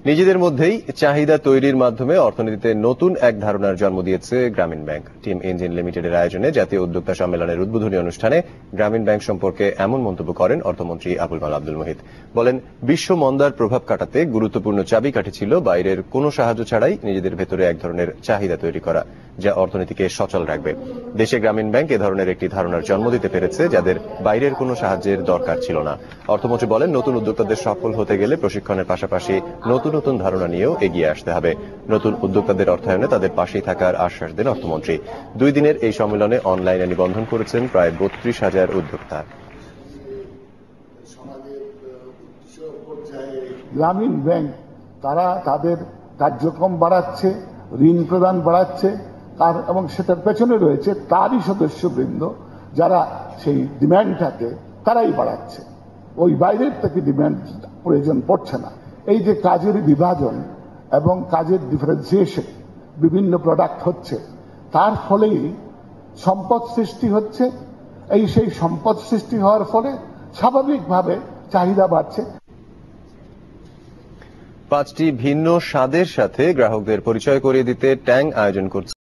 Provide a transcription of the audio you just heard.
নিজেদের মধ্যেই চাহিদা তৈরির মাধ্যমে অর্থনীতিতে নতুন এক ধারণার জন্ম দিয়েছে গ্রামীণ ব্যাংক। টিম ইঞ্জিন লিমিটেডের আয়োজনে জাতীয় উদ্যোক্তা সম্মেলনের উদ্বোধনী অনুষ্ঠানে গ্রামীণ ব্যাংক সম্পর্কে এমন মন্তব্য করেন অর্থমন্ত্রী আবুল মাল আব্দুল মুহিত। বলেন, বিশ্ব মন্দার প্রভাব কাটাতে গুরুত্বপূর্ণ চাবিকাঠি ছিল বাইরের কোনো সাহায্য ছাড়াই নিজেদের ভেতরে এক ধরনের চাহিদা তৈরি করা, যা অর্থনীতিকে সচল রাখবে। দেশে গ্রামীণ ব্যাংক এ ধরনের একটি ধারণার জন্ম দিতে পেরেছে, যাদের বাইরের কোনো সাহায্যের দরকার ছিল না। অর্থমন্ত্রী বলেন, নতুন উদ্যোক্তাদের সফল হতে গেলে প্রশিক্ষণের পাশাপাশি নতুন নতুন ধারণা নিয়েও এগিয়ে আসতে হবে। নতুন উদ্যোক্তাদের অর্থায়নে তাদের পাশেই থাকার আশ্বাস দেন অর্থমন্ত্রী। 2 দিনের এই সম্মেলনে অনলাইনে নিবন্ধন করেছেন প্রায় 32,000 উদ্যোক্তা। গ্রামীণ ব্যাংক তারা তাদের কার্যক্রম বাড়াচ্ছে, ঋণ প্রদান বাড়াচ্ছে, এবং সেটার পেছনে রয়েছে তারই সদস্যবৃন্দ যারা সেই ডিম্যান্ডটাকে তারাই বাড়াচ্ছে। ওই বাইরের থেকে ডিম্যান্ড প্রয়োজন পড়ছে না। এই যে কাজের বিভাজন এবং কাজের ডিফারেন্সিয়েশন, বিভিন্ন প্রোডাক্ট হচ্ছে, তার ফলেই সম্পদ সৃষ্টি হচ্ছে। সেই সম্পদ সৃষ্টি হওয়ার ফলে স্বাভাবিকভাবে চাহিদা বাড়ছে। 5টি ভিন্ন স্বাদের সাথে গ্রাহকদের পরিচয় করিয়ে দিতে ট্যাং আয়োজন করছে